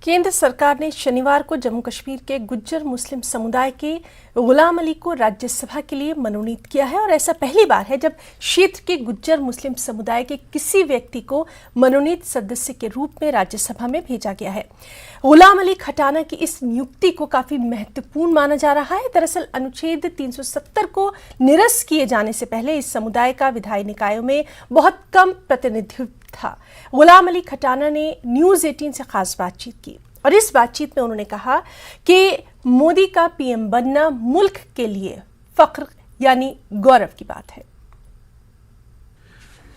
केंद्र सरकार ने शनिवार को जम्मू कश्मीर के गुज्जर मुस्लिम समुदाय के गुलाम अली को राज्यसभा के लिए मनोनीत किया है और ऐसा पहली बार है जब क्षेत्र के गुज्जर मुस्लिम समुदाय के किसी व्यक्ति को मनोनीत सदस्य के रूप में राज्यसभा में भेजा गया है। गुलाम अली खटाना की इस नियुक्ति को काफी महत्वपूर्ण माना जा रहा है। दरअसल अनुच्छेद 370 को निरस्त किए जाने से पहले इस समुदाय का विधायी निकायों में बहुत कम प्रतिनिधित्व था। गुलाम अली खटाना ने न्यूज़ 18 से खास बातचीत की और इस बातचीत में उन्होंने कहा कि मोदी का पीएम बनना मुल्क के लिए फख्र यानी गौरव की बात है।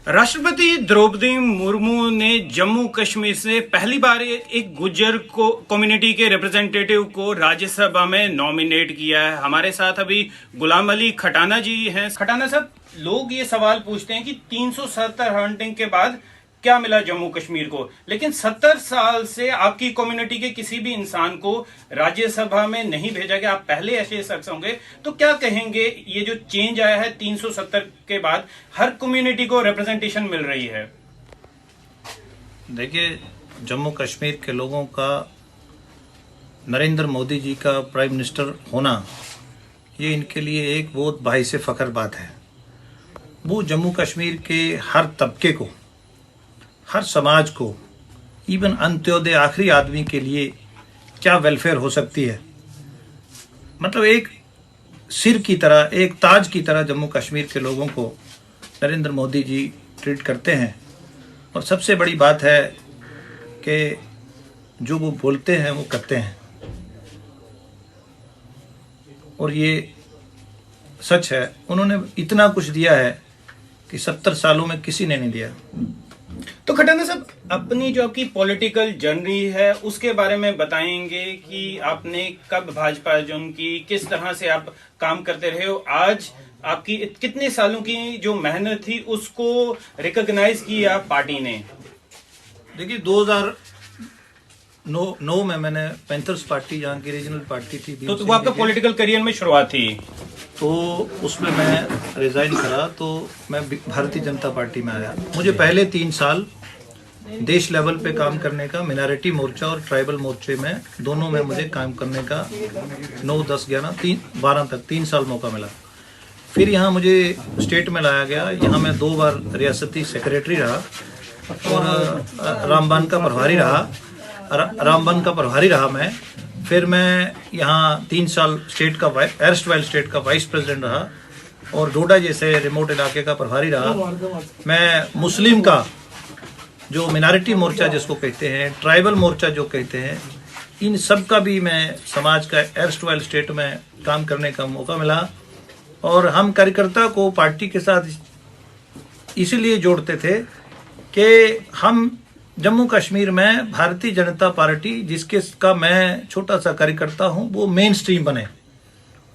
राष्ट्रपति द्रौपदी मुर्मू ने जम्मू कश्मीर से पहली बार एक गुज्जर को कम्युनिटी के रिप्रेजेंटेटिव को राज्यसभा में नॉमिनेट किया है। हमारे साथ अभी गुलाम अली खटाना जी हैं। खटाना साहब, लोग ये सवाल पूछते हैं कि 370 हंटिंग के बाद क्या मिला जम्मू कश्मीर को, लेकिन 70 साल से आपकी कम्युनिटी के किसी भी इंसान को राज्यसभा में नहीं भेजा गया। आप पहले ऐसे शख्स होंगे, तो क्या कहेंगे ये जो चेंज आया है 370 के बाद हर कम्युनिटी को रिप्रेजेंटेशन मिल रही है? देखिए, जम्मू कश्मीर के लोगों का नरेंद्र मोदी जी का प्राइम मिनिस्टर होना, ये इनके लिए एक बहुत बाइसे फख्र बात है। वो जम्मू कश्मीर के हर तबके को, हर समाज को, इवन अंत्योदय आखिरी आदमी के लिए क्या वेलफेयर हो सकती है, मतलब एक सिर की तरह, एक ताज की तरह जम्मू कश्मीर के लोगों को नरेंद्र मोदी जी ट्रीट करते हैं। और सबसे बड़ी बात है कि जो वो बोलते हैं वो करते हैं, और ये सच है। उन्होंने इतना कुछ दिया है कि 70 सालों में किसी ने नहीं दिया। तो खटाना साहब, अपनी जो आपकी पॉलिटिकल जर्नी है उसके बारे में बताएंगे कि आपने कब भाजपा ज्वाइन की, किस तरह से आप काम करते रहे हो, आज आपकी कितने सालों की जो मेहनत थी उसको रिकॉग्नाइज किया पार्टी ने? देखिए, 2009 में मैंने पैंथर्स पार्टी, जहाँ की रीजनल पार्टी थी, तो वो आपका पॉलिटिकल करियर में शुरुआत थी, तो उसमें मैं रिजाइन करा तो मैं भारतीय जनता पार्टी में आया। मुझे पहले 3 साल देश लेवल पे काम करने का, मिनॉरिटी मोर्चा और ट्राइबल मोर्चे में, दोनों में मुझे काम करने का 9, 10, 11, 12 तक 3 साल मौका मिला। फिर यहाँ मुझे स्टेट में लाया गया। यहाँ मैं 2 बार रियासती सेक्रेटरी रहा और रामबन का प्रभारी रहा मैं। फिर मैं यहाँ 3 साल स्टेट का एरस्टवाइल स्टेट का वाइस प्रेसिडेंट रहा और डोडा जैसे रिमोट इलाके का प्रभारी रहा। मैं मुस्लिम का जो मिनॉरिटी मोर्चा जिसको कहते हैं, ट्राइबल मोर्चा जो कहते हैं, इन सब का भी मैं समाज का एरस्टवाइल स्टेट में काम करने का मौका मिला। और हम कार्यकर्ता को पार्टी के साथ इसीलिए जोड़ते थे कि हम जम्मू कश्मीर में भारतीय जनता पार्टी, जिसके का मैं छोटा सा कार्यकर्ता हूं, वो मेन स्ट्रीम बने।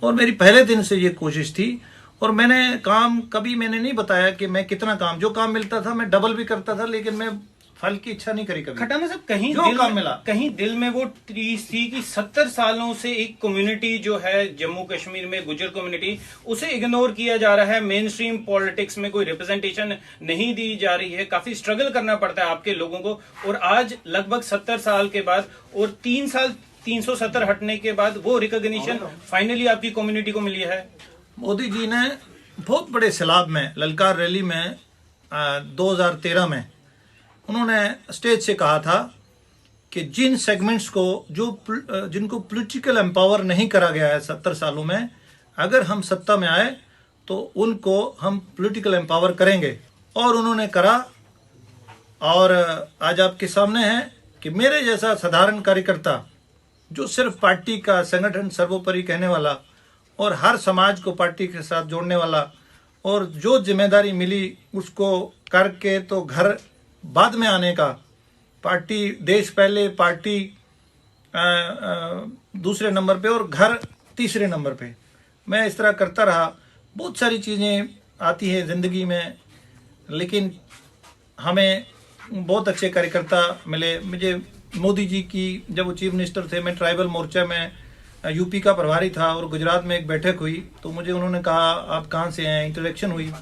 और मेरी पहले दिन से ये कोशिश थी। और मैंने काम कभी मैंने नहीं बताया कि मैं कितना काम, जो काम मिलता था मैं डबल भी करता था, लेकिन मैं फल की इच्छा नहीं करी कभी। खटाना साहब, कहीं जो काम मिला, कहीं दिल में वो चीज थी कि 70 सालों से एक कम्युनिटी जो है जम्मू कश्मीर में, गुज्जर कम्युनिटी, उसे इग्नोर किया जा रहा है। मेन स्ट्रीम पॉलिटिक्स में कोई रिप्रेजेंटेशन नहीं दी जा रही है। काफी स्ट्रगल करना पड़ता है आपके लोगों को। और आज लगभग 70 साल के बाद और 3 साल 370 हटने के बाद वो रिकॉग्निशन फाइनली आपकी कम्युनिटी को मिली है। मोदी जी ने बहुत बड़े सैलाब में, ललकार रैली में 2013 में उन्होंने स्टेज से कहा था कि जिन सेगमेंट्स को, जिनको पॉलिटिकल एम्पावर नहीं करा गया है 70 सालों में, अगर हम सत्ता में आए तो उनको हम पॉलिटिकल एम्पावर करेंगे। और उन्होंने करा। और आज आपके सामने है कि मेरे जैसा साधारण कार्यकर्ता, जो सिर्फ पार्टी का संगठन सर्वोपरि कहने वाला और हर समाज को पार्टी के साथ जोड़ने वाला, और जो जिम्मेदारी मिली उसको करके तो घर बाद में आने का, पार्टी देश पहले, पार्टी दूसरे नंबर पे और घर तीसरे नंबर पे, मैं इस तरह करता रहा। बहुत सारी चीज़ें आती हैं ज़िंदगी में, लेकिन हमें बहुत अच्छे कार्यकर्ता मिले। मुझे मोदी जी की, जब वो चीफ मिनिस्टर थे, मैं ट्राइबल मोर्चा में यूपी का प्रभारी था और गुजरात में एक बैठक हुई, तो मुझे उन्होंने कहा आप कहाँ से हैं, इंटरेक्शन हुई।